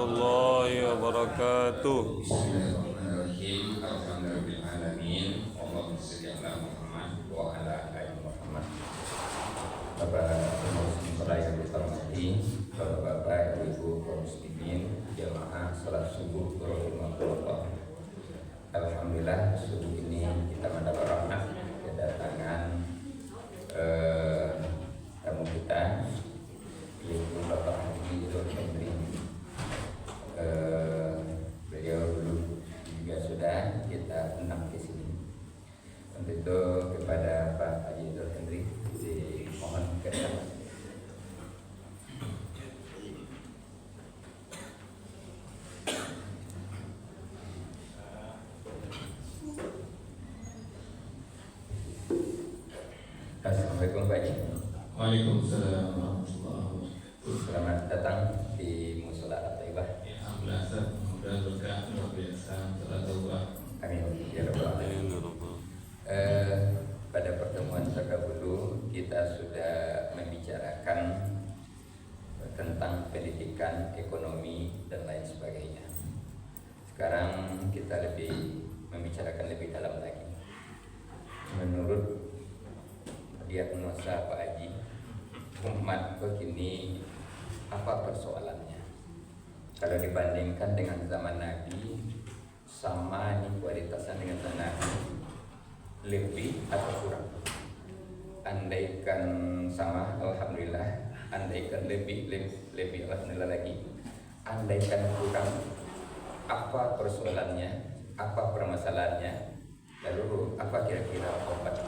warahmatullahi wabarakatuh. Bismillahirrahmanirrahim. Alhamdulillahirrahmanirrahim. Allahumma sholli ala Muhammad wa ala ali Muhammad. Bapak muslim yang dihormati, Bapak-bapak, Ibu kaum muslimin, jamaah salat subuh rahimahullah. Alhamdulillah subuh ini kita mendapat rahmat kedatangan tamu kita, yaitu Bapak Haji Dr. Hendri. Beliau dulu juga sudah kita undang ke sini. Untuk itu kepada Pak Haji Dr. Hendri dimohon kesabaran. Assalamualaikum Pak Haji. Waalaikumsalam warahmatullahi wabarakatuh. Selamat datang di Mushola At-Thaibah. Ya, alhamdulillah, semoga berkah luar biasa telah taubah. Amin ya rabbal alamin. Pada pertemuan terdahulu kita sudah membicarakan tentang pendidikan, ekonomi dan lain sebagainya. Sekarang kita lebih membicarakan lebih dalam lagi. Menurut diagnosa Pak Haji, umat begini apa persoalannya? Kalau dibandingkan dengan zaman Nabi, sama nih kualitasnya dengan zaman Nabi, lebih atau kurang? Andaikan sama, alhamdulillah. Andaikan lebih alhamdulillah lagi. Andaikan kurang, apa persoalannya? Apa permasalahannya? Lalu apa kira-kira obat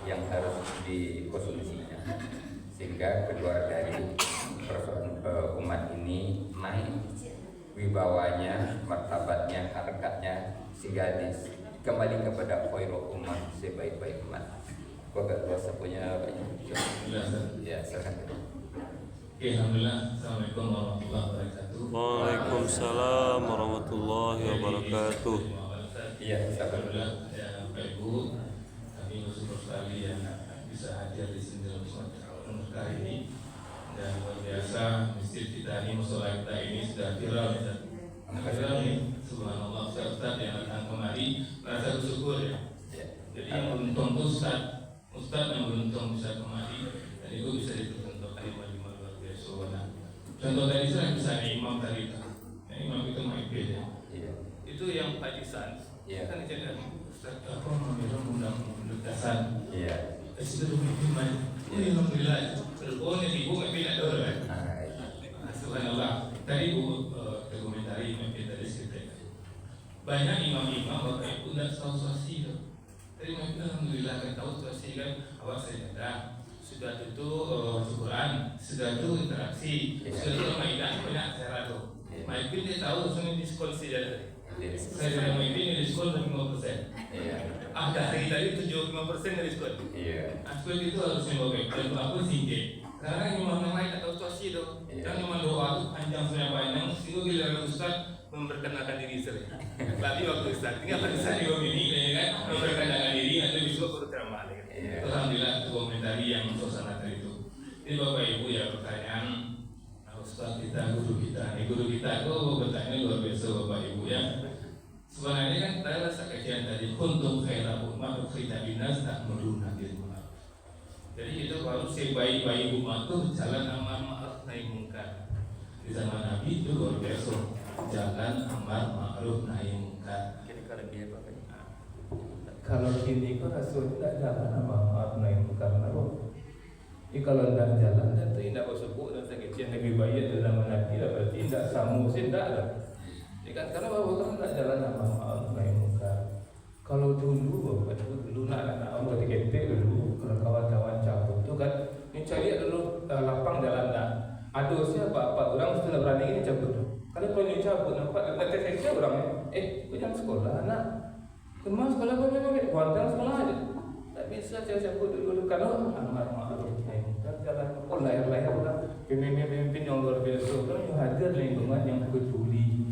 yang harus dikonsumsinya sehingga keluar dari persoalan umat ini naik wibawanya, martabatnya, harkatnya, sehingga kembali kepada khairul umat, sebaik-baik umat. Kau agak luas punya banyak. Ya, silakan. Oke, alhamdulillah. Assalamualaikum warahmatullahi wabarakatuh. Waalaikumsalam warahmatullahi wabarakatuh. Iya, Alhamdulillah, ya Bapak Ibu, kami bersyukur sekali yang bisa hadir di sini dalam kesempatan kali ini. Dan luar biasa, masjid kita ini, musola kita ini sudah viral, viral nih. Subhanallah, Ustaz yang datang kemari merasa bersyukur ya. Jadi yang beruntung itu Ustaz yang beruntung bisa kemari, dan itu bisa dipercontohkan imam-imam luar biasa. Contoh dari saya misalnya imam tadi itu, imam itu maipil ya. Itu yang hadisan, kan jadi Ustaz apa mengira undang-undang dasar. Sudah begitu main. Alhamdulillah. Telepon ibu maipil ada orang. Subhanallah. Tadi ibu komentari maipil tadi cerita. Banyak imam-imam bapak ibu tidak tahu suasi itu. Tadi maipil alhamdulillah kan tahu suasi kan. Awak saya datang. Sudah itu syukuran, sudah itu interaksi, sudah itu maidah banyak acara tuh. Maipil dia tahu semuanya di sekolah saja. Saya sudah maipil di sekolah 5%. Ada hari tadi 75% dari sekolah. Sekolah itu harus membawa dan aku singkir. Karena imam yang lain tak tahu suasi itu. Dan imam doa itu panjang sudah panjang. Sehingga bila Ustaz memperkenalkan diri saya. Tapi waktu Ustaz tinggal pada saya ini kan memperkenalkan diri atau besok baru ceramah. Alhamdulillah itu komentari yang suasana itu. Ini Bapak Ibu ya pertanyaan Ustaz kita, guru kita. Guru kita itu bertanya luar biasa Bapak Ibu ya. Sebenarnya kan saya rasa kajian tadi kuntum khaira ummah ukhrijat linnas ta'muruna bil ma'ruf. Jadi itu kalau sebaik-baik umat itu jalan amar ma'ruf nahi munkar. Di zaman Nabi itu luar biasa jalan amar ma'ruf nahi munkar. Kira-kira dia apa ini? Kalau kini kok Rasul tidak jalan amar ma'ruf nahi munkar. Jadi kalau tidak jalan dan tidak bersebut dan sekecil lebih baik dari zaman Nabi berarti tidak samu tidak ada. Kan karena bapak kan tidak jalan amar ma'ruf nahi munkar. Kalau dulu bapak dulu nak orang ketik dulu kalau kawan-kawan cabut tu kan ini cari dulu lapang jalan dah. Ada siapa apa orang sudah berani ini cabut tu. Kalau kau ni cabut nampak nanti seksia orang kau jangan sekolah anak. Kemana sekolah bapak kuantan sekolah aja. Tak bisa cabut dulu kalau amar ma'ruf nahi munkar jalan lahir-lahir orang pemimpin yang luar biasa orang yang hadir lingkungan yang peduli.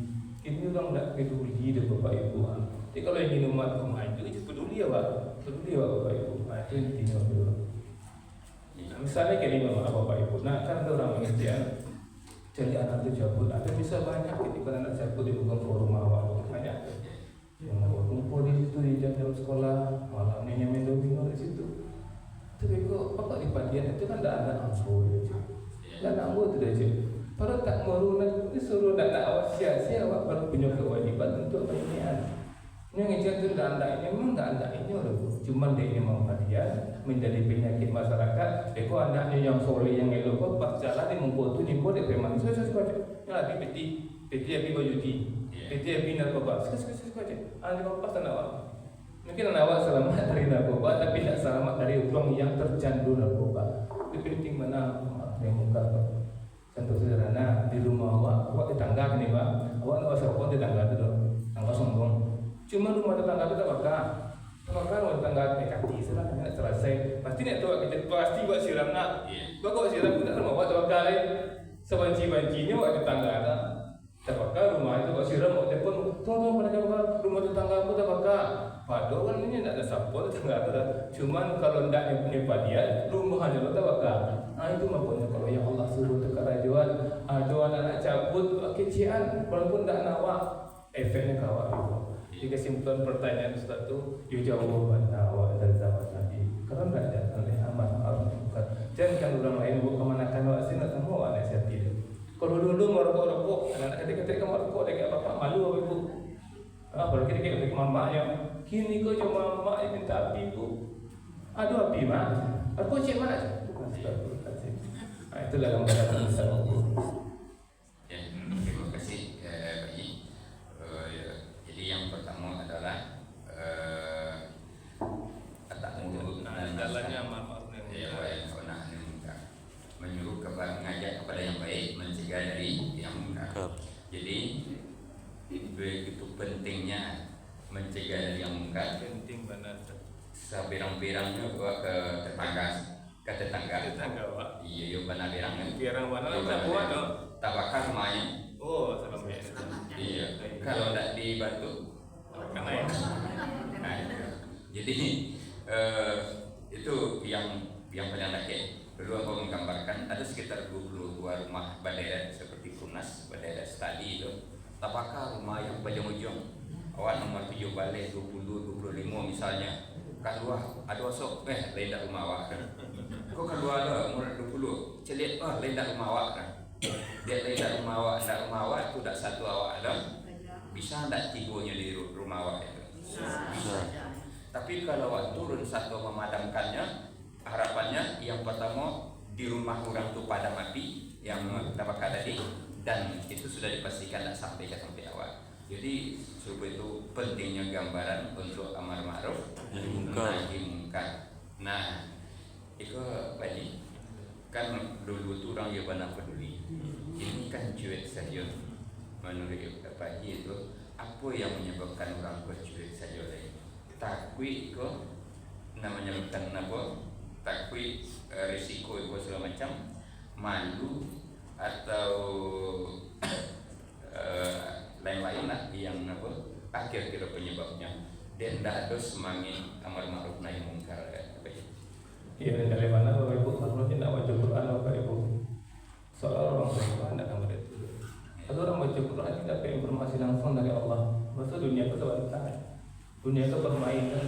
Ini orang tidak peduli deh Bapak Ibu. Jadi kalau ingin umat maju, peduli ya Pak. Peduli ya Bapak Ibu. Itu intinya dulu. Misalnya gini Bapak Ibu, nah kan ada orang pengertian Jadi anak itu cabut, ada bisa banyak ketika anak cabut di bukan ke rumah awal banyak. Yang mau kumpul di situ di jam-jam sekolah, malamnya main domino di situ. Tapi kok apa di padian itu kan ada anak angso aja, dan anggo itu aja. Para tak merunat disuruh nak awak sia-sia awak baru punya kewajiban untuk penyian. Yang ngejar itu dah anda ini memang dah anda ini orang cuma dia ini mau hadiah menjadi penyakit masyarakat. Eko anaknya yang soleh yang elok kok pas jalan dia membuat tu nimbo dia preman. Saya yang lagi peti api bajuti, peti api narkoba. Sekali. Anda pas tanah awak. Mungkin awak selamat dari narkoba tapi tidak selamat dari uang yang tercandu narkoba. Itu penting mana yang muka. Contoh sederhana di rumah awak tetangga ni pak, awak nak serpon tetangga tu dong, tangga sombong. Cuma rumah tetangga tu tak bakar rumah tetangga kaki salah, nak selesai. Pasti nak tu kita pasti buat siram nak, buat siram tu nak rumah awak tak bakar. Sebanci-bancinya awak tetangga tak bakar rumah itu buat siram awak telefon, tolong pada bakar rumah tetangga aku tak bakar. Padahal kan ini nak ada sapol tetangga tu dah. Cuma kalau tidak punya padian, rumah aja tak bakar. Itu makanya kalau yang Allah suruh dekat rajuan, anak cabut kecian walaupun tak nawak, efeknya kawak itu. Jadi kesimpulan pertanyaan Ustaz tu, jawaban awak dari zaman Nabi. Karena tak ada oleh amat ma'ruf munkar. Jangan orang lain buat kemanakan awak sini nak tahu awak nasihat dia. Kalau dulu merokok, anak ketika merokok dia apa malu apa ibu. Kalau kita ke mamaknya, kini kau cuma mamak yang minta api bu. Aduh api mak, aku cek mana? Itulah gambaran Ustaz. Ya, terima kasih Pak Haji. Jadi yang pertama adalah jalannya ma'ruf nahi munkar. Menyuruh kepada mengajak kepada yang baik, mencegah dari yang munkar. Jadi begitu pentingnya mencegah dari yang munkar. Penting benar. Sebirang-birangnya bawa ke tetangga Pak. Iya, benar birangnya. Birang mana tak buat tu? Tak bakar rumahnya. Oh, salam ya. Iya. Kalau tak dibantu, Kena ya. nah, jadi itu yang paling rakyat. Dulu aku menggambarkan ada sekitar 22 rumah bandera seperti Kunas, bandera Stadi itu. Tak bakar rumah yang paling ujung. Awak nomor 7 balik 20, 25 misalnya. Keluar ada osok, lain dah rumah awak kan. Kau keluar lah umur 20, celit lain dah rumah awak kan. Dia lain dah rumah awak tu dah satu awak dah. Bisa tak tidurnya di rumah awak itu? Bisa. Tapi kalau awak turun satu memadamkannya, harapannya yang pertama di rumah orang tu padam api yang terbakar tadi, dan itu sudah dipastikan tak sampai ke tempat awak. Jadi sebab itu pentingnya gambaran untuk amar ma'ruf nahi munkar. Nah, itu Pak, kan dulu tu orang yang benar peduli. Ini kan cuek saja. Menurut Pak Haji itu apa yang menyebabkan orang bercuek saja lagi? Takwi itu namanya bukan apa? Takwi risiko itu segala macam, malu atau lain-lain lah yang apa akhir kira penyebabnya, dan tidak ada semangat amar ma'ruf nahi munkar. Iya, dari mana Bapak Ibu? Kalau tidak baca Quran Bapak Ibu, soal orang tua tidak akan begitu. Kalau orang baca Quran tidak dapat informasi langsung dari Allah. Masa dunia itu sebentar, dunia itu permainan.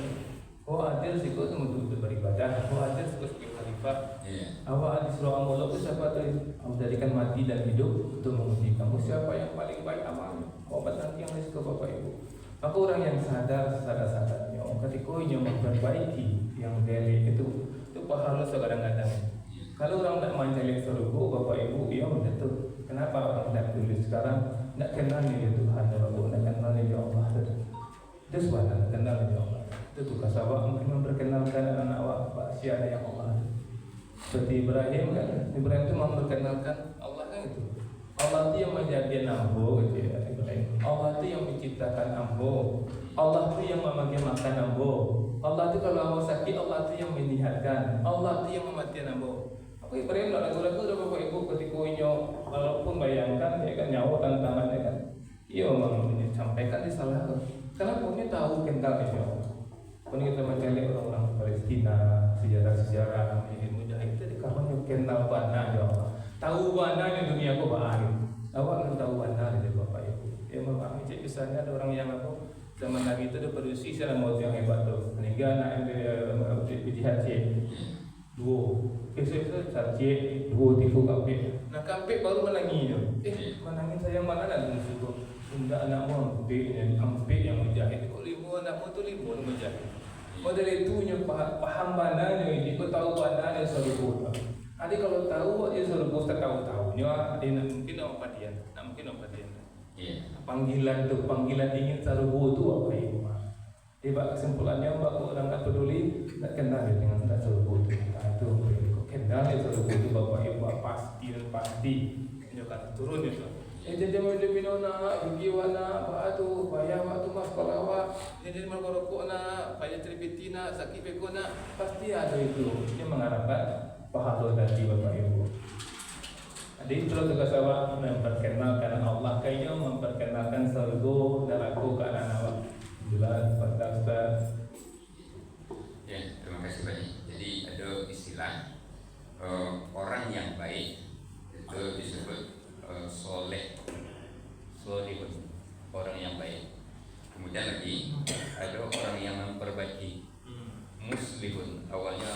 Oh adil sih kau untuk beribadah, oh adil sih kau sebagai khalifah. Awak disuruh amal itu siapa tu menjadikan mati dan hidup untuk menguji kamu siapa yang paling baik amalnya. Obat nanti yang risiko Bapak Ibu. Maka orang yang sadar-sadarnya, ketika ia memperbaiki yang deli itu pahala kadang-kadang. Kalau orang tak mencari surga Bapak Ibu, ia menjatuh. Kenapa orang tak tulis sekarang? Tak kenal ni Tuhan ya Rabb, tak kenal ni Allah. Itu sebenarnya kenal ni Allah. Itu tugas awak mungkin memperkenalkan anak awak siapa yang Allah. Seperti Ibrahim kan, Ibrahim itu memperkenalkan Allah kan itu. Allah itu yang menjadikan ambo gitu ya Ibrahim. Allah itu yang menciptakan ambo. Allah itu yang membagi makan ambo. Allah itu kalau ambo sakit, Allah itu yang menyehatkan. Allah itu yang mematikan ambo. Aku Ibrahim tak ragu-ragu dah Bapak Ibu ketika inyo walaupun bayangkan ya kan nyawa tantangannya kan. Ia memang menyampaikan di salah. Karena punya tahu kental inyo. Pun kita mencari orang-orang Palestina, sejarah-sejarah ini mujahid itu kapan kenal bana ya Allah. Tahu bana di dunia kau bahagia. kecil misalnya ada orang yang apa zaman Nabi itu ada produksi sana maut yang hebat tuh. Sehingga anak di haji dua, besok haji dua tiga kampik. Nah kampik baru menangi tu. Menangi sayang mana nak musuh? Bunda anak mu ampik yang menjahit. Kau lima anak mu tu lima yang menjahit. Kau dari itunya paham mana ni? Kau tahu mana yang seluruh. Adik kalau tahu dia seluruh tak tahu-tahunya. Adik nak mungkin orang padian, nak mungkin orang padian. Panggilan tu, panggilan ingin seluruh tu apa ibu? Tiba kesimpulannya mbak orang tak peduli, tak kenal dengan tak seluruh tu. Itu kau kenal seluruh tu bapak ibu pasti dan pasti. Nyokan turun itu. Jadi macam minona, bigiwana, batu, bayar waktu mas kalawa, jadi merokok na, bayar tribitina, sakit bekona, pasti ada itu. Dia mengharapkan pahala dari bapak ibu. Jadi terus tugas awak memperkenalkan Allah, kayaknya memperkenalkan surga neraka ke anak awak. Jelas pada Ustaz. Ya, terima kasih banyak. Jadi ada istilah orang yang baik itu disebut soleh, solihun, orang yang baik. Kemudian lagi ada orang yang memperbaiki, muslihun, awalnya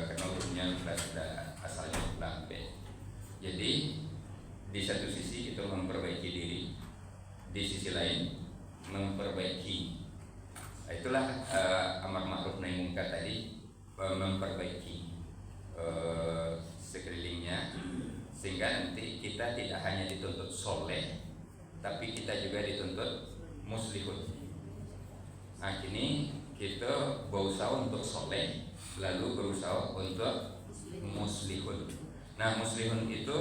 karena hurufnya sudah asalnya lambe. Jadi di satu sisi kita memperbaiki diri, di sisi lain memperbaiki. Itulah amar ma'ruf nahi munkar tadi, memperbaiki sekelilingnya, sehingga nanti kita tidak hanya dituntut soleh, tapi kita juga dituntut muslihun. Nah kini kita berusaha untuk soleh, lalu berusaha untuk muslihun. Nah muslihun itu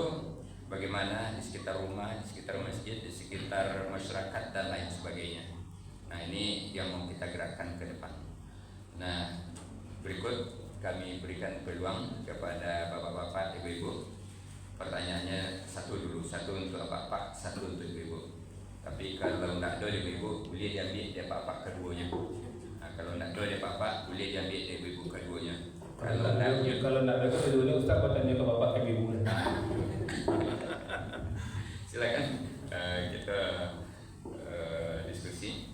bagaimana di sekitar rumah, di sekitar masjid, di sekitar masyarakat dan lain sebagainya. Nah ini yang mau kita gerakkan ke depan. Nah berikut kami berikan peluang kepada bapak-bapak, ibu-ibu. Pertanyaannya satu dulu, satu untuk bapak, satu untuk ibu-ibu. Tapi kalau tidak ada ibu-ibu, boleh diambil dia bapak keduanya. Nah, kalau tidak ada dia bapak, boleh diambil dia ibu-ibu keduanya. Kalau tidak ada keduanya, Ustaz bertanya ke bapak ke ibu. Silakan kita diskusi.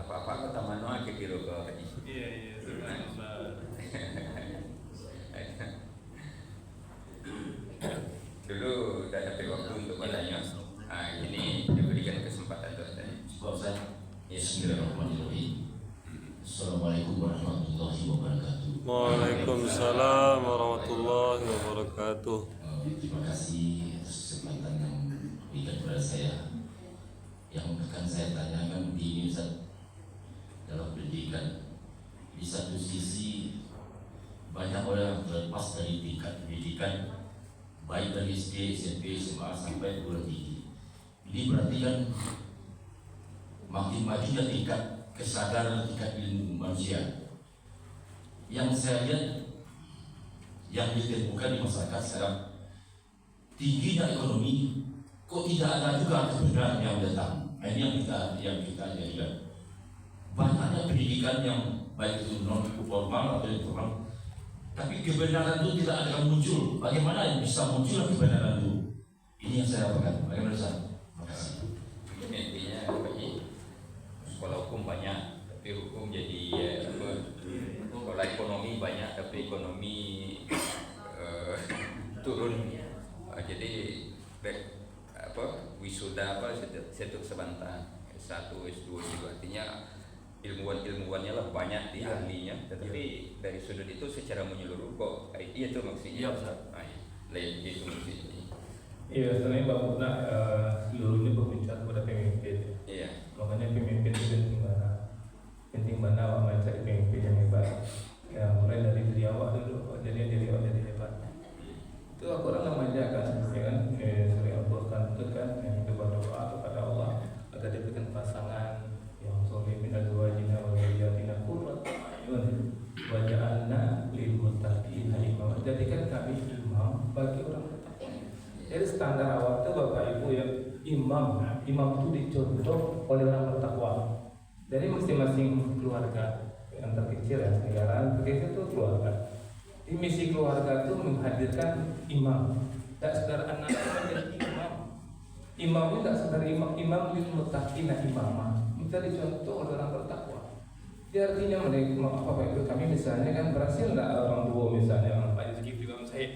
Apa-apa kata mana ke kilo ke haji? Iya, Dulu dah dapat waktu untuk bertanya. Ini diberikan kesempatan untuk tanya. Ustaz, bismillahirrahmanirrahim. Assalamualaikum warahmatullahi wabarakatuh. Waalaikumsalam warahmatullahi wabarakatuh. Terima kasih atas kesempatan yang diberikan kepada saya. Yang akan saya tanyakan begini Ustaz, dalam pendidikan, di satu sisi banyak orang terlepas dari tingkat pendidikan, baik dari SD, SMP, SMA sampai perguruan tinggi. Ini berarti kan makin majunya tingkat kesadaran, tingkat ilmu manusia. Yang saya lihat yang ditemukan di masyarakat sekarang, tingginya ekonomi, kok tidak ada juga kebenaran yang datang. Ini yang kita lihat. Banyaknya pendidikan yang baik itu non formal atau informal, tapi kebenaran itu tidak akan muncul. Bagaimana bisa muncul kebenaran itu? Ini yang saya lakukan. Bagaimana Ustaz? Terima kasih. Ini intinya bagi sekolah hukum banyak, tapi hukum jadi sekolah ekonomi banyak, tapi ekonomi turun. Jadi wisuda setuk sebentar S1, S2 juga, artinya ilmuwan-ilmuwannya lah banyak di ahlinya, tetapi dari sudut itu secara menyeluruh kok iya itu maksudnya. Iya Ustaz. Lain itu maksudnya. Iya, sebenarnya Mbak Muna seluruhnya berbicara kepada pemimpin. Iya. Makanya pemimpin itu penting mana awak mencari pemimpin yang hebat. Ya, mulai dari diri awak dulu, jadi diri awak jadi hebat. Itu aku orang namanya kan, ya kan, sering Allah kan, yang itu berdoa kepada Allah agar diberikan pasangan yang soleh min azwajina wa dzurriyyatina qurrata a'yun waj'alna lil muttaqina imama. Jadikan kami imam bagi orang bertakwa. Jadi standar awal itu Bapak Ibu ya, imam itu dicontoh oleh orang bertakwa. Jadi masing-masing keluarga yang terkecil ya, negara terkecil itu keluarga. Misi keluarga itu menghadirkan imam. Tak sekedar anak menjadi imam. Imam ini tak sekedar imam lil muttaqina imamah. Mencari contoh orang bertakwa. Dia artinya mereka apa itu kami misalnya kan berhasil enggak orang tua misalnya Pak Zulkifli Imam Said.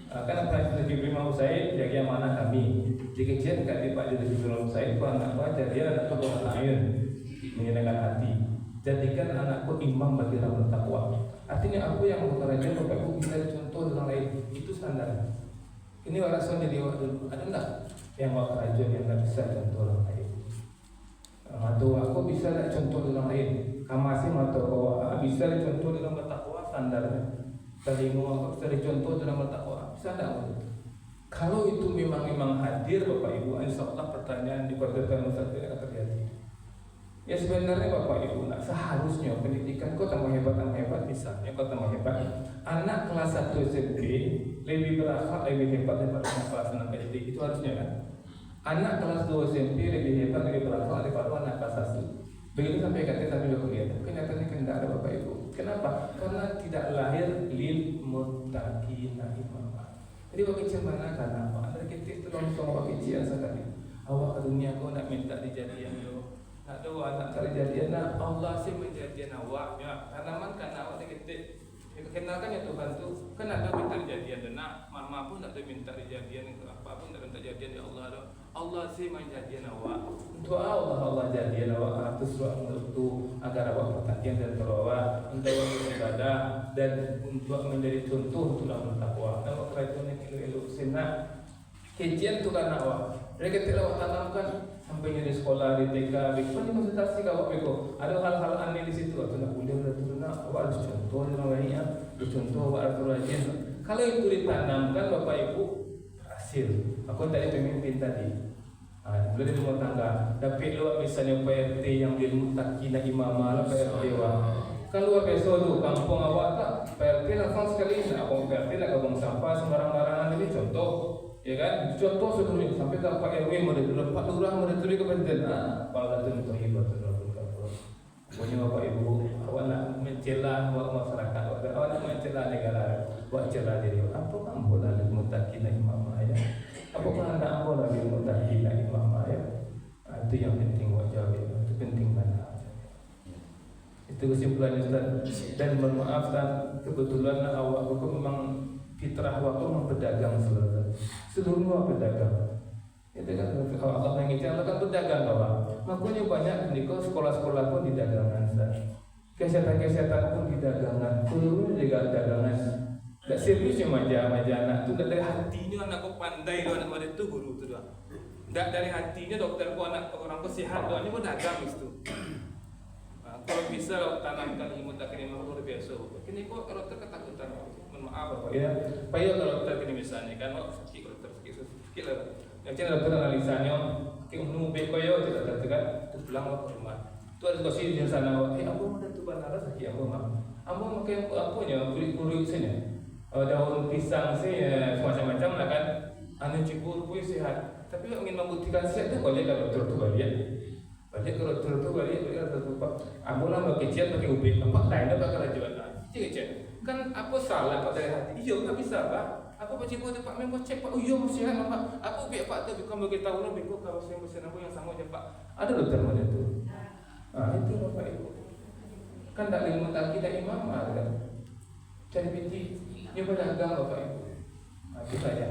Kan Pak Zulkifli Imam Said jaga amanah kami. Dikejar kat Pak Zulkifli Imam Said kau anak baca dia anak tu ayun menyenangkan hati. Jadikan anakku imam bagi orang bertakwa. Artinya aku yang bekerja Bapak Ibu bisa contoh orang lain. Itu standar. Ini alasan jadi waktu ada enggak yang bekerja yang enggak bisa contoh orang lain. Atau aku bisa enggak contoh orang lain. Kamasi atau kau bisa contoh dalam bertakwa standarnya. Tadi mau bisa contoh dalam bertakwa. Bisa enggak? Kalau itu memang hadir Bapak Ibu, insyaallah pertanyaan di keluarga Ustaz akan terjadi. Ya sebenarnya Bapak Ibu, seharusnya pendidikan kau tambah hebat misalnya kau tambah hebat. Anak kelas 1 SMP lebih berakhlak lebih hebat daripada anak kelas 6 SD, itu harusnya kan? Anak kelas 2 SMP lebih hebat lebih berakhlak daripada anak kelas 1. Begitu sampai kata sampai kuliah. Kenyataannya kan tidak ada Bapak Ibu. Kenapa? Karena tidak lahir lil muttaqina imamah. Jadi bagi mana karena apa? Anda kita tolong sama bagi cia sekali. Awak ke dunia kau nak minta dijadian yo. Nak doa nak terjadian nak Allah sih menjadian awak ya. Tanaman kan awak kita kenalkan ya Tuhan tu kan ada minta dijadian dan nak mama pun nak minta dijadian apa pun nak minta jadian ya Allah doa. Allah sih menjadian awak. Untuk Allah jadian awak atas waktu agar awak perhatian dan terawat untuk beribadah dan untuk menjadi contoh untuk dalam bertakwa. Nama kerajaan yang elok senak kajian tu kan awak. Mereka tidak awak tanamkan sampai di sekolah di TK, bagaimana konsultasi awak bego. Ada hal-hal aneh di situ. Atau nak kuliah atau nak awak harus contoh orang lain ya. Contoh awak harus rajin. Kalau itu ditanamkan Bapak Ibu hasil. Aku tadi pemimpin tadi. Boleh di rumah tangga. Tapi luar misalnya PRT yang di muttaqina imamah lah PRT wah. Kan luar biasa tu kampung awak tak PRT langsung sekali nak abang PRT nak abang sampah sembarang-barangan ini contoh. Ya kan? Contoh sebelum sampai ke Pak RW mereka dulu, Pak Lurah mereka dulu ke Banten. Apalagi itu terhibat dalam kapal. Pokoknya Bapak Ibu, awak nak mencela masyarakat, awak nak mencela negara, awak celah diri. Apa kamu boleh muttaqina imamah ya? Apakah anda ambil lagi muttaqina imamah ya? Itu yang penting awak jawab. Itu penting mana? Itu kesimpulannya Ustaz. Dan mohon maaf Ustaz, kebetulan awak memang fitrah waktu memang pedagang seluruhnya pedagang. Itu kan kalau Allah menginginkan Allah kan pedagang kawan. Makanya banyak nikah sekolah-sekolah pun di dagangan, kesehatan pun di dagangan, seluruhnya juga dagangan. Tak seriusnya maja anak tu dari hatinya anak kau pandai doa anak itu guru tu doa. Tak dari hatinya dokter kau anak orang kau sihat doanya pun dagang itu. Kalau bisa tanamkan ilmu takdir luar biasa. Kini kau kalau terketakutan. Maaf Bapak ya. Payah kalau dokter kini misalnya kan sakit dokter sakit lah. Yang cina dokter analisanya kita menunggu bekoyo tidak tertekan tu pulang ke rumah. Tu ada kasih di sana. Aku mau tu bandara sakit aku mah. Aku makan apa nya kulit sini. Daun pisang saya macam-macam lah kan. Anu cibur pun sihat. Tapi kalau ingin membuktikan sihat tu boleh kalau dokter tu balik. Balik kalau dokter tu balik Pak. Aku lah kecil pakai ubi. Apa lain dapat kerajaan. Cik kan apa salah Pak dari hati? Iya tak bisa Pak. Aku baca buat Pak memang cek Pak. Oh iya masih ada Pak. Aku biar Pak tu bukan bagi tahu lah bego kalau saya mesin aku yang sama je Pak. Ada dokter mana tu? Itu Bapak Ibu. Kan tak ilmu tak kita imam ada. Cari binti dia berdagang Bapak Ibu. Itu saja.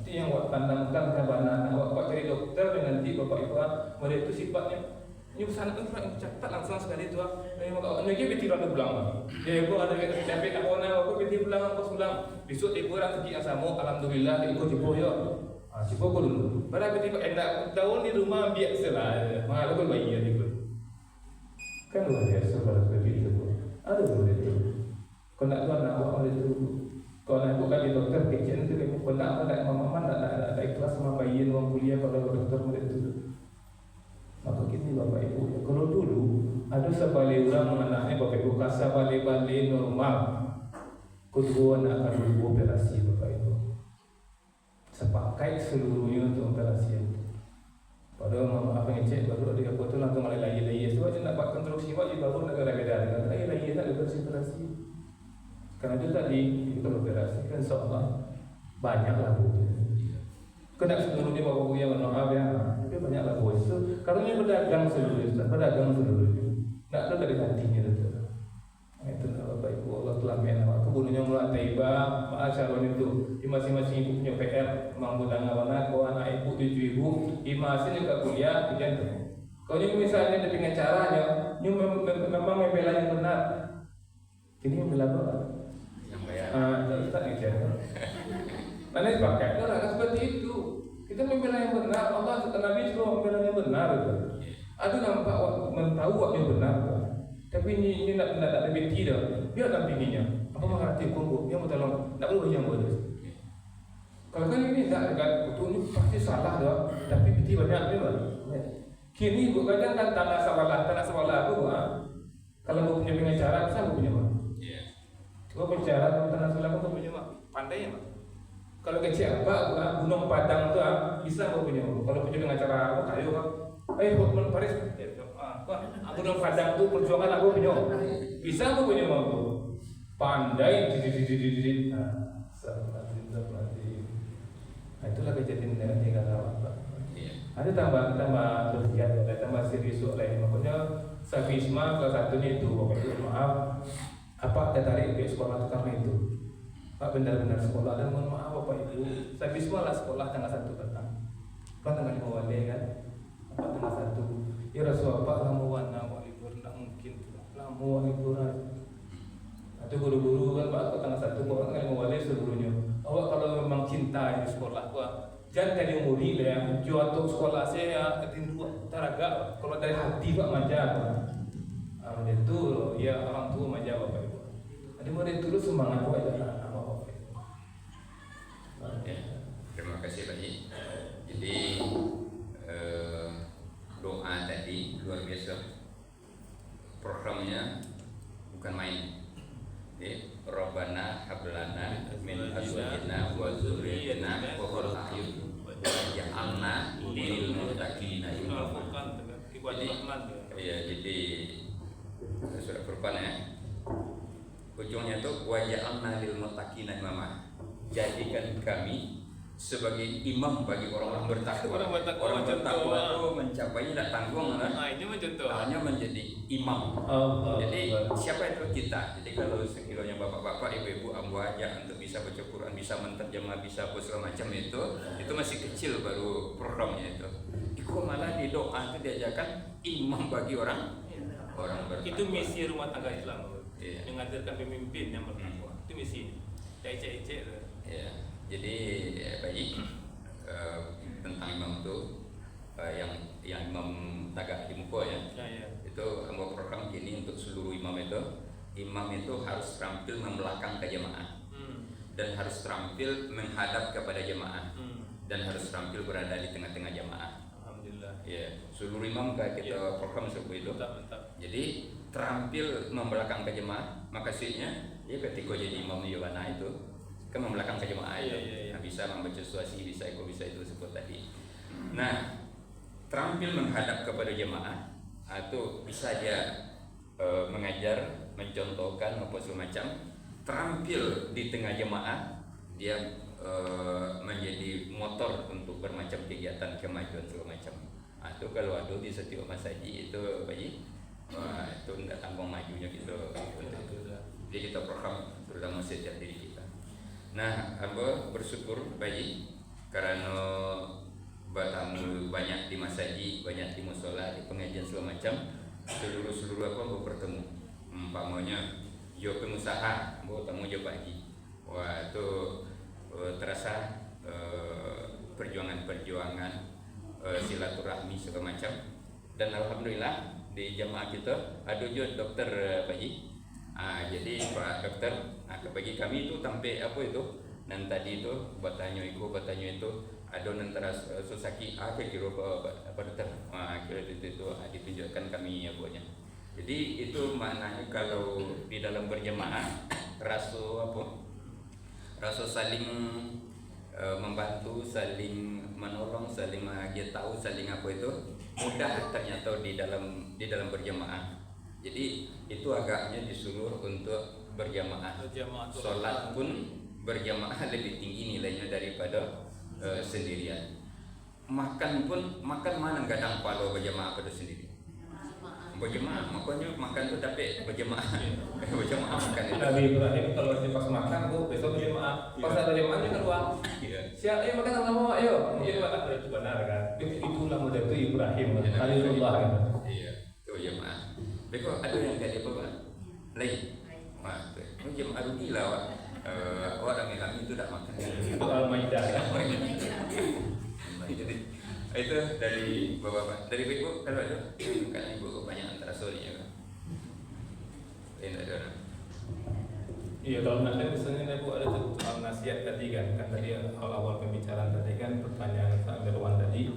Itu yang awak tanamkan kepada awak cari dokter dengan nanti Bapak Ibu mereka itu sifatnya ini pesan itu yang cepat langsung sekali tu memang lagi beti orang pulang ya ibu ada sampai tak pernah aku beti pulang aku pulang besok ibu orang pergi yang sama alhamdulillah ikut ibu ya ibu aku dulu pada beti endak tahun di rumah biasa lah mahal aku bayi ya ibu kan luar biasa pada begitu ada boleh itu kalau nak tuan nak awak boleh itu kalau nak bukan di dokter kecil itu kalau nak mama nak ikhlas sama bayi ruang kuliah kalau dokter boleh itu. Maka kini Bapak Ibu, kalau dulu ada sebalik orang mengenai Bapak Ibu kasa balik-balik normal, kedua akan dulu operasi Bapak Ibu. Sepakai seluruhnya untuk operasi itu. Padahal mama apa ngecek baru ada apa tu langsung lagi-lagi sebab dia nak buat kontrol siwak dia baru negara beda lagi-lagi nak operasi. Karena itu tadi kita beroperasi kan seolah banyak labunya. Kena seluruhnya bapak ibu yang maaf ya, tapi banyak labu itu. Karena ini berdagang seluruhnya, nggak ada dari hatinya itu. Itu bapak ibu Allah telah menawar. Kebunuhnya mulai Taibah, Ma'asyarun itu. Di masing-masing ibu punya PR, mampu dengan anak, anak ibu, 7 ibu, imasin juga kuliah, gitu. Kalau ini misalnya dengan caranya, ini memang membela yang benar. Ini membela apa? Yang bayar. Ustaz nih saya. Mana dipakai? Nah, seperti itu. Kita membela yang benar. Allah dan Nabi suruh membela yang benar. Ada nampak tahu yang benar. Tapi ini nak ada binti dah. Biar dampinginya. Apa mengerti kumpul? Dia mau tolong. Tak perlu yang boleh. Kalau kan ini tak dekat, betul ini pasti salah dah. Tapi binti banyak ni lah. Kini ibu kadang kan tanah sekolah aku. Kalau mau punya pengacara, bisa mau punya mak. Gua bicara tanah sekolah aku punya mak. Pandai ya mak. Kalau kecil apa, Gunung Padang tu bisa aku punya. Kalau punya pengacara aku kayu kan. Hotman Paris. Gunung Padang tu perjuangan aku punya. Bisa aku punya aku. Pandai. Nah, itulah kejadian dengan tinggal apa. Ada tambah bergiat, ada tambah serius lain. Makanya Safisma salah satunya itu. Maaf, apa tertarik ke sekolah karena itu. Pak benar-benar sekolah dan mohon maaf Bapak Ibu, saya bismillah sekolah tanggal 1 petang. Kan tanggal 5 wali kan? Apa tanggal 1? Ya Rasulullah Pak lamu wana wali tak mungkin lamu wali kurang. Itu guru-guru kan Pak tanggal 1 orang tanggal 5 wali seluruhnya. Awak kalau memang cinta di sekolah Pak, jangan tadi murid ya, jual untuk sekolah saya tindu taraga. Kalau dari hati Pak manja Pak. Itu ya orang tua manja Bapak Ibu. Ada murid terus semangat Pak aja. Ya, terima kasih Pak Ji. Jadi doa tadi luar biasa. Programnya bukan main. Rabbana hablana min azwajina wa dzurriyyatina qurrata a'yun waj'alna lil muttaqina imama. Jadi surat Furqan ya. Ujungnya itu waj'alna lil muttaqina imama. Jadikan kami sebagai imam bagi orang-orang bertakwa. Orang bertakwa itu mencapainya tidak tanggung kan? Ini mencontoh. Hanya menjadi imam. Jadi siapa itu kita? Jadi kalau sekiranya bapak-bapak, ibu-ibu, ambu aja untuk bisa baca Quran, bisa menterjemah, bisa apa segala macam itu masih kecil baru programnya itu. Itu malah di doa itu diajarkan imam bagi orang bertakwa. Itu misi rumah tangga Islam. Iya. Mengajarkan pemimpin yang bertakwa. Itu misi. Cek. Ya, jadi Pak Ji, tentang imam itu yang imam tagak di muka ya. Itu ambil program gini untuk seluruh imam itu harus terampil membelakang ke jemaah dan harus terampil menghadap kepada jemaah dan harus terampil berada di tengah-tengah jemaah. Alhamdulillah. Ya, seluruh imam kita program seperti itu. Jadi terampil membelakang ke jemaah, maksudnya ya ketika jadi imam Yohana itu kan membelakang ke jemaah itu. Nah, bisa membaca situasi, bisa itu sebut tadi. Nah, terampil menghadap kepada jemaah atau bisa dia mengajar, mencontohkan apa semacam. Terampil di tengah jemaah, dia menjadi motor untuk bermacam kegiatan kemajuan segala macam. Itu kalau ada di setiap masaji itu Pak Ji, itu tidak tanggung majunya gitu. Jadi kita program terutama setiap diri kita. Nah, hamba bersyukur Pak Ji karena bertamu banyak di masaji, banyak di musola, di pengajian segala macam. Seluruh apa bertemu. Umpamanya yo pengusaha, bawa tamu jo Pak Ji. Wah, itu terasa perjuangan silaturahmi segala macam. Dan alhamdulillah di jamaah kita ada juga dokter Pak Ji. Jadi Pak Dokter, bagi kami itu sampai apa itu? Dan tadi itu bertanya itu ada antara susaki kira apa Dokter? Kira itu ditunjukkan kami ya buatnya. Jadi itu maknanya kalau di dalam berjemaah rasa saling membantu, saling menolong, saling dia tahu, saling apa itu mudah ternyata di dalam berjemaah. Jadi itu agaknya disuruh untuk berjamaah. Berjamaah itu Sholat pun berjamaah lebih tinggi nilainya daripada sendirian. Makan pun, makan mana kadang palo berjamaah pada sendiri. Berjamaah, makanya makan tu tapi berjamaah. Berjamaah makan itu. Nabi Ibrahim kalau dia pas makan tuh besok berjamaah. Pas ada jamaah dia keluar. Iya. Siap, ayo makan sama-sama, ayo. Jadi makan itu benar kan? Itulah model itu Ibrahim, Khalilullah kan. Iya, itu jemaah. Beko ada yang kayak apa kan? Lain. Wah, itu jemaah rugi lah awak. Orang yang itu tak makan. Itu Al-Maidah ya. Jadi itu dari bapak-bapak. Dari ibu kalau ada, karena ibu banyak antara soalnya kan. Lain ada orang. Iya, kalau nanti misalnya ibu ada tuh soal nasihat tadi kan tadi awal pembicaraan tadi kan pertanyaan Pak Berwan tadi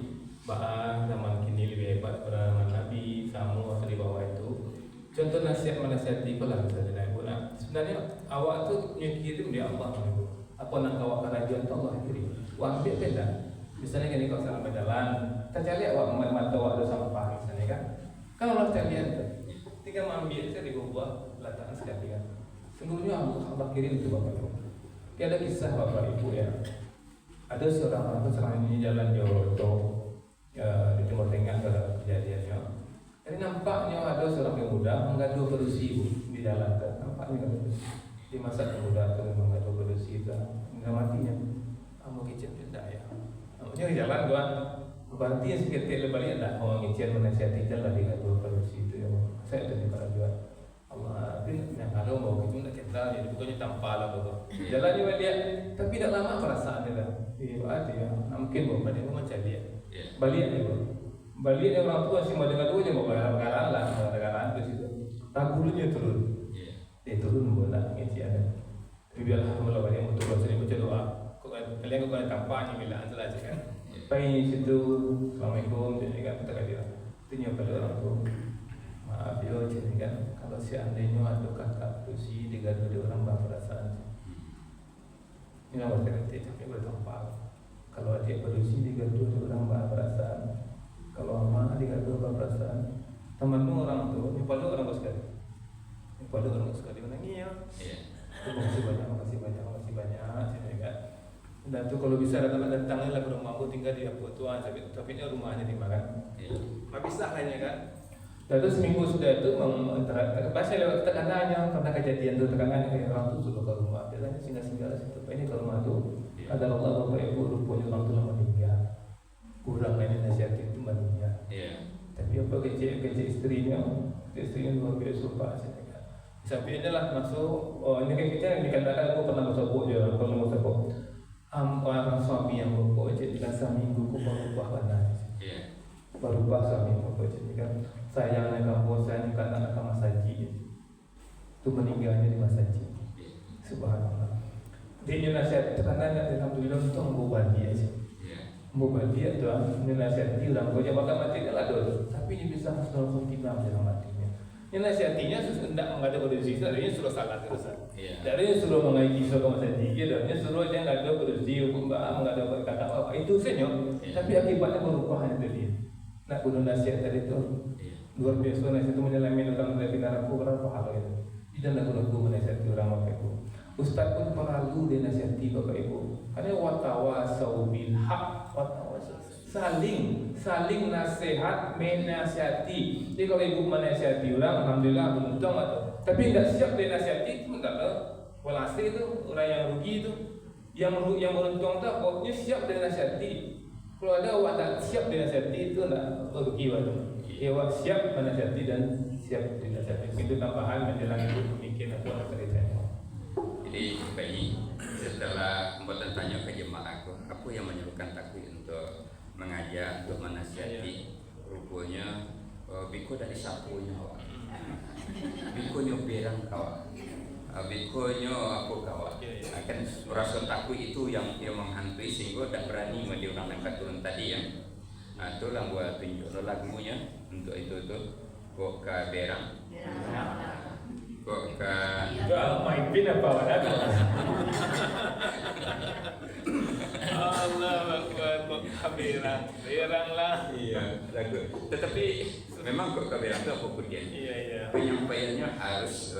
bahwa zaman kini lebih hebat pada zaman Nabi, Samu atau di bawah itu. Contoh nasihat menasihati pula misalnya ibu. Nah, sebenarnya awak tuh nyikirim dia Allah ibu. Apa nak awak kerajaan Allah kirim? Wah, ambil beda. Misalnya kan kau salah berjalan, kita cari awak mata awak ada sampah misalnya kan. Kan Allah carian tu, tinggal ambil saya di bawah letakkan sekali kan. Sungguhnya Allah kirim itu bapak ibu. Ada kisah bapak ibu ya. Ada seorang orang selama ini jalan jauh di Timur Tengah pada kejadiannya. Jadi nampaknya ada seorang pemuda mengadu berusi di jalan kan. Nampaknya kan di masa pemuda itu mengadu berusi dan matinya. Kamu kicin tidak ya? Namanya di jalan tuan. Berarti yang seketik lebalik ada orang kicin menasihati jalan di gadu berusi itu ya. Saya ada di para jual. Allah, yang kalau mau kita nak kenal jadi bukannya tanpa lah betul. Jalan juga dia, tapi tidak lama perasaan dia. Iya, ya. Mungkin bapak dia macam dia. Balik dia, balik dia orang tua sih macam tu je mau barang-barang lah, barang-barang tu situ. Ragunya turun, dia turun bola ngisi ada. Tapi biar alhamdulillah balik betul sini baca doa. Kalian kau ada tampaknya bila antara aja kan. Pai situ, assalamualaikum, jadi kan kata dia. Itu pada orang tu. Maaf yo, jadi kan kalau seandainya ada kakak berusi digadu di orang berperasaan. Ini nama saya tapi bertampak. Kalau adik berusi digadu di orang berperasaan. Kalau mama digadu berperasaan. Temanmu orang tu, nyumpah orang sekali. Nyumpah orang sekali menangis ya. Makasih banyak, sini kan. Dan tu kalau bisa datanglah ke rumah aku tinggal di Apu Tuan, tapi rumahnya di mana? Tak bisa lainnya kan. Lalu seminggu sudah itu pasal lewat tekanannya karena kejadian itu tekanannya orang itu sudah ke rumah. Biasanya singgah-singgah situ. Ini ke rumah itu ada Allah bapak ibu rupanya orang itu meninggal. Kurang ini nasihat itu meninggal. Tapi apa kecil istrinya luar biasa pak. Sampai inilah masuk. Ini kita yang dikatakan aku pernah masuk je kalau masuk. Orang suami yang berubah jadikan seminggu ku berubah mana? Berubah suami berubah jadikan sayangnya kamu saya bukan anak masaji itu meninggalnya di masaji. Subhanallah. Dia nasihat tekanannya alhamdulillah itu membuat dia sih. Membuat dia tu ini nasihat dia orang kau bakal mati dia lah dulu. Tapi ini bisa husnul khotimah dalam matinya. Ini nasihatnya hendak mengada berusi, adanya suruh salah terusan. Dari suruh mengaji suruh masaji, darinya suruh dia mengada berusi hukum bah mengada berkata apa itu saja. Tapi akibatnya berubah itu dia. Nak bunuh nasihat tadi itu luar biasa nasihat itu menyelamatkan orang dari neraka berapa hal itu. Tidak nak guna menasihati orang bapak ibu. Ustaz pun perlu dia nasihati bapak ibu. Karena watawasau bil haq, saling nasihat menasihati. Jadi kalau ibu menasihati orang, alhamdulillah beruntung atau. Tapi tidak siap dia nasihati itu tidak ada. Walhasil itu orang yang rugi itu, yang beruntung itu pokoknya siap dia nasihati. Kalau ada awak tak siap dinasihati itu nak rugi waktu. Awak siap menasihati dan siap dinasihati. Itu tambahan menjelang itu mungkin apa ceritanya. Jadi bayi setelah membuat tanya ke jemaahku, apa yang menyuruhkan takwi untuk mengajar, untuk menasihati? Rupanya biku dari sapunya awak, bikunya berang kawak, bikunya apa kawak. Akan rasa takwi itu yang menghantui sehingga tak berani mendiurang angkat turun tadi ya. Itulah buat tunjuk lagunya untuk itu kok ke berang, kok ke main pin apa wadah? Allah Akbar, berang lah. Iya, lagu. Tetapi memang kok ke berang itu apa pun dia. Iya. Penyampaiannya harus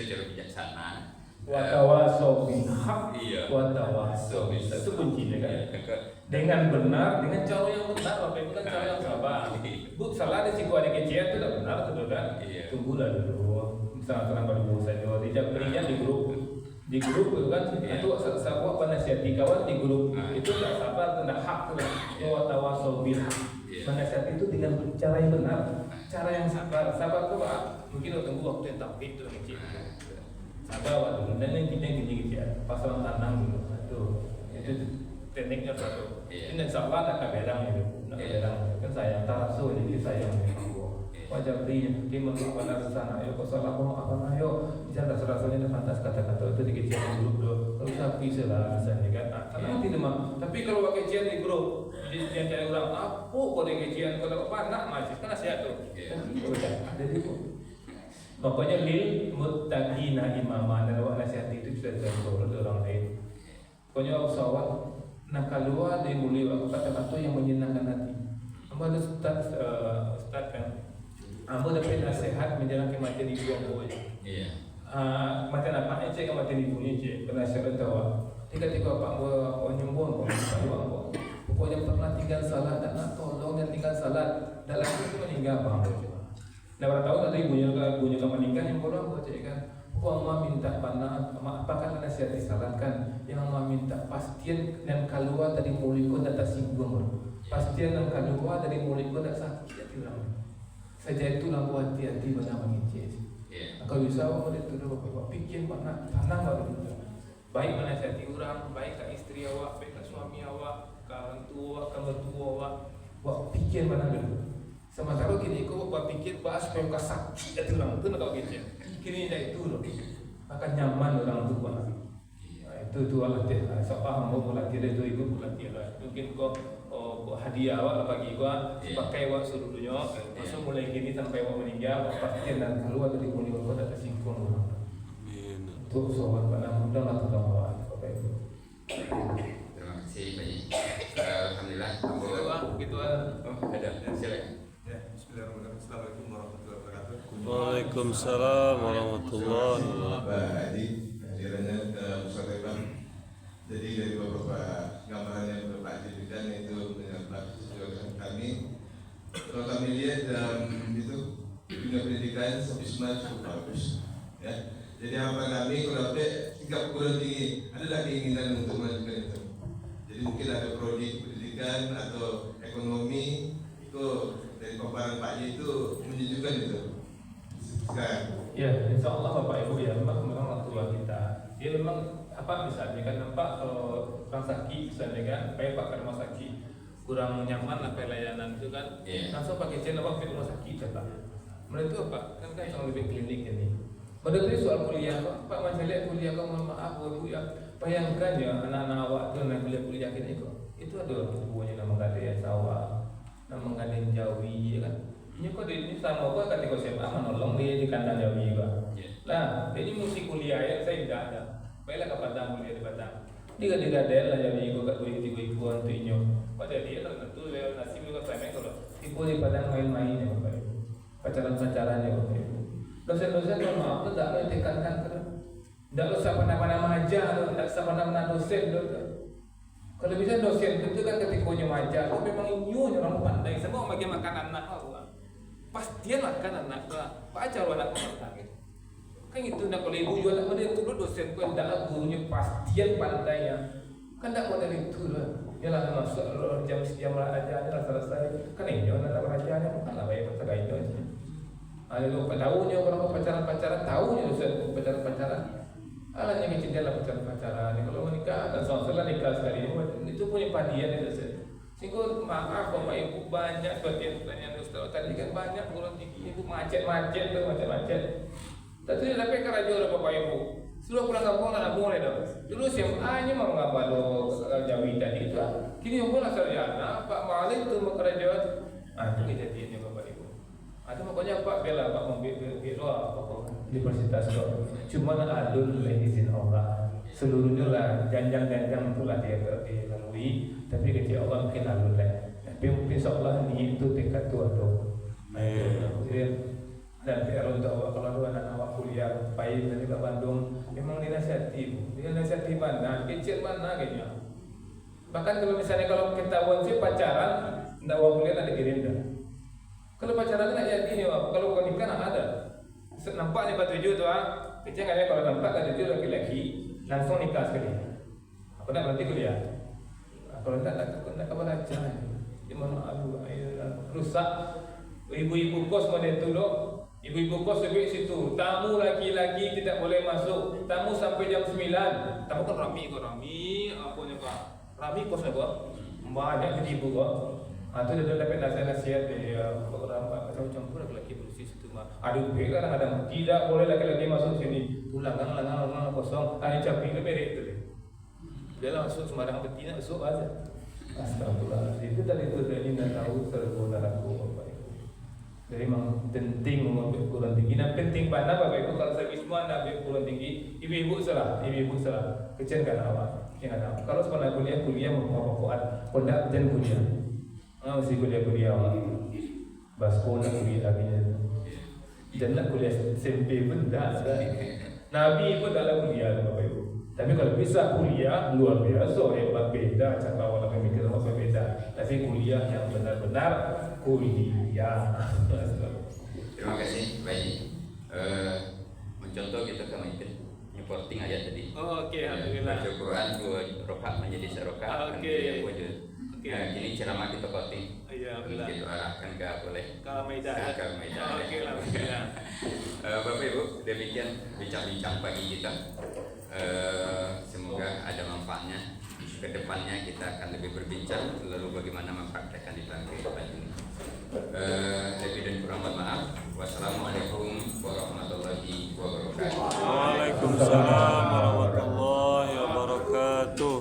secara bijaksana. Watawasau bil haq, Iya. watawasau bis itu kuncinya kan. Dengan benar, dengan cara yang benar, apa itu kan cara yang sabar. Bu, salah ada siku ada kecian itu tidak benar betul kan? Iya. Tunggulah dulu. Misalnya terang pada buku saja, dijak berinya di grup itu kan itu sebuah penasihati kawan di grup itu tidak sabar, tidak hak tu kan. Watawasau bil haq. Menasihati itu dengan cara yang benar, cara yang sabar. Sabar tu apa? Mungkin tunggu waktu yang tak itu kecil. Sabar waktu dan yang gini pasal tanam dulu itu tekniknya satu. Ini sabar nak berang itu, nak berang kan sayang tarasu jadi sayang wajah dia melakukan sana ayo kau salah kau apa ayo jangan rasanya pantas kata-kata itu dikecilkan dulu kalau sapi selah misalnya kan karena tidak mah tapi kalau pakai kecilan di grup yang cari orang apa kau dikecilkan kalau apa nak masih kan nasihat tu ada di pokoknya lil muttaqina imama dan awak nasihat itu sudah contoh orang lain. Pokoknya usawat nak keluar dari mulut kata-kata yang menyenangkan hati. Amba ada ustaz kan. Amba dapat nasihat menjalankan kematian ibu amba. Iya. Macam apa ni cek kematian ibunya cek. Nasihat tahu. Tiga-tiga apa amba nyembun amba. Pokoknya pernah tinggal salat dan nak tolong dan tinggal salat dalam itu meninggal amba. Nah, pada tahu ada ibunya kan meninggal yang bodoh baca kan. Allah minta panah, apakah nasihat disalatkan? Yang Allah minta pastian dan keluar dari mulutku tak tersinggung. Pastian dan keluar dari mulutku tak sakit hati orang. Saja itu lampu hati-hati benar menginci. Kalau bisa orang itu dah bapak fikir mana tanam baru. Baik menasihati orang, baik ke istri awak, baik ke suami awak, ke orang tua, ke mertua awak, awak fikir mana dulu. Sementara kini kau berpikir bahas supaya kau sakit hati orang tu nak kau kecil. Kini dah itu loh, akan nyaman orang tu pun. Itu latih. So paham mau latih itu latih lah. Mungkin kau hadiah awak bagi kau pakai awak seluruhnya. Masuk mulai kini sampai awak meninggal, pastian dan keluar dari kulit kau tak tersinggung orang. Itu soal pada mudah lah tu awak. Terima kasih banyak. Alhamdulillah. Gitu Ada. Silakan. Assalamualaikum warahmatullahi wabarakatuh. Waalaikumsalam warahmatullahi wabarakatuh. Pak Hadi, hadirannya Musyawarah. Jadi dari beberapa gambaran yang Bapak Hadi berikan itu menyebabkan kami. Kalau kami lihat dalam itu dunia pendidikan sebenarnya cukup bagus. Ya. Jadi harapan kami kalau dapat tingkat perguruan tinggi, ada tak keinginan untuk melanjutkan itu. Jadi mungkin ada prodi pendidikan atau ekonomi itu dari paparan Pak Haji itu menunjukkan itu. Sekarang. Ya, insya Allah Bapak Ibu ya memang orang tua kita. Dia memang apa misalnya kan nampak kalau orang sakit misalnya kan, kayak Pak ke rumah sakit kurang nyaman apa layanan itu kan, langsung pakai channel apa ke rumah sakit coba. Mereka itu apa? Kan yang lebih klinik ini. Pada itu soal kuliah Pak masih lihat kuliah kau mohon maaf Bu ya. Bayangkan ya anak-anak awak tu nak kuliah ini kok. Itu ada buahnya nama gadai sawah. Nama mengandung Jawi ya kan. Ini kok ini sama kok ketika SMA menolong dia di kandang Jawi juga. Lah, ini mesti kuliah ya saya tidak ada. Baiklah ke Padang kuliah di Padang. Dia gadai lah Jawi kok kat duit ikuan tu inyo. Pada dia tak tentu dia nasib juga sampai kalau tipu di Padang main-main ya Bapak Ibu. Pacaran-pacaran ya Bapak Ibu. Dosen-dosen mohon maaf tu tak boleh tekankan terus. Tak usah mana-mana aja, tak usah mana-mana dosen tu. Kalau bisa dosen itu kan ketikanya majar, itu memang inyunya orang pandai. Semua bagi makan anak kau, pastian makan anak kau. Pacar anak kau makan gitu. Kan itu nak kalau ibu jual anak dia tu dosen kau dah gurunya pastian pandai ya. Kan tak model itu lah. Yalah masuk jam aja dah selesai. Kan ini orang nak belajarnya bukanlah baik pasal kain aja. Ada lupa tahunya orang pacaran tahunya dosen pacaran. Alahnya kecil lah pacaran. Kalau menikah dan soal nikah sekali itu punya padian itu saja. Sehingga maaf Bapak Ibu banyak pertanyaan Ustaz tadi kan banyak kurang tinggi itu macet tu macet. Tapi sampai ke radio Bapak Ibu. Sudah pulang kampung nak boleh dah. Dulu SMA nya mau ngabalo Jawi tadi itu. Kini umur sarjana Pak Malik tu bekerja. Itu kejadiannya Bapak Ibu. Ada makanya Pak bela Pak membela apa universitas kok. Cuma alun oleh izin Allah. Seluruhnya lah janjang-janjang itulah dia dilalui. Tapi kecil Allah mungkin alun lah. Tapi mungkin seolah ni itu tingkat tu atau. Dan PR untuk awak kalau anak awak kuliah Pahit dari ke Bandung memang dinasihati mana, kecil mana kayaknya. Bahkan kalau ketahuan sih pacaran, ndak mau kuliah ada Gerindra. Kalau pacaran nggak jadi nih, kalau kau nikah nggak ada. Nampak nih batu tujuh tuh, kecil nggak ya kalau nampak batu tujuh laki-laki langsung nikah sekali. Aku nak berhenti kuliah. Kalau ndak kabar aja. Gimana aduh, rusak. Ibu-ibu kos mana itu loh. Ibu-ibu kos lebih situ. Tamu laki-laki tidak boleh masuk. Tamu sampai jam 9. Tamu kan rami kok rami. Apa ni kok? Rami kos kok. Banyak ibu kok. Itu dia dapat nasihat dari orang macam campur laki-laki bersih situ mah. Aduh, kadang-kadang tidak boleh laki-laki masuk sini. Tulangan kosong. Tanya caping lebih itu deh. Dia lah masuk sembarang betina masuk aja. Astagfirullah. Itu tadi tu dari nak tahu tergoda aku Bapak Ibu. Jadi memang penting mengambil perguruan tinggi. Dan penting mana Bapak Ibu kalau saya semua nak ambil perguruan tinggi, ibu-ibu salah, kecil kan awak. Jangan. Kalau sekolah kuliah memperkuat, kondak dan kuliah. Mesti kuliah awak. Basko nak kuliah akhirnya. Jangan kuliah SMP pun dah. Nabi pun dalam kuliah Bapak Ibu. Tapi kalau bisa kuliah luar biasa, hebat beda cara orang pemikiran apa beda. Tapi kuliah yang benar-benar kuliah. Terima kasih, baik. Mencontoh kita kami supporting ayat tadi. Oh, okey, alhamdulillah. Baca Quran dua rakaat menjadi serokat. Okey. Okey. Kini ceramah kita korting. Ya, alhamdulillah. Kita arahkan ke boleh. Ke Maidah. Ke Maidah. Okey, alhamdulillah. Bapak Ibu, demikian bincang-bincang pagi kita. Semoga ada manfaatnya. Kedepannya kita akan lebih berbincang lalu bagaimana mempraktekkan di dalam kehidupan ini. Lebih dan kurang mohon maaf. Wassalamualaikum warahmatullahi wabarakatuh. Waalaikumsalam warahmatullahi wabarakatuh.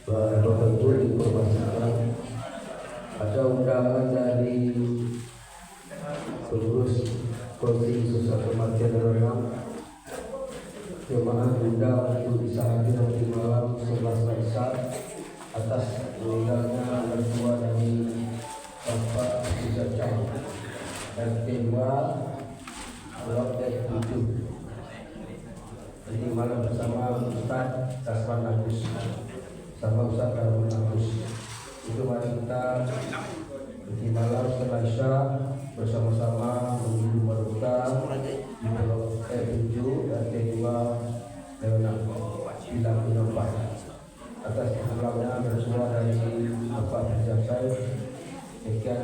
Bapak Ibu diinformasikan ada undangan dari pengurus Komisi Sosial Kematian Renang. Jemaah diundang untuk bisa hadir nanti malam 11 Isya atas meninggalnya mertua dari Bapak Sujatcah RT 2 Blok T7. Jadi malam bersama Ustaz Kasman Agus sama Ustaz Karun Agus. Itu mari kita di malam setelah Isya bersama-sama menuju Maruta di Blok T7 dan T2 Leonang Bilang Inovasi. Atas pulangnya bersua dari Bapak Berjasai. Sekian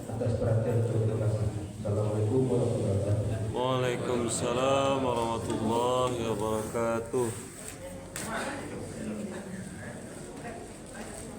atas perhatian. Terima kasih. Assalamualaikum warahmatullahi wabarakatuh. Waalaikumsalam warahmatullahi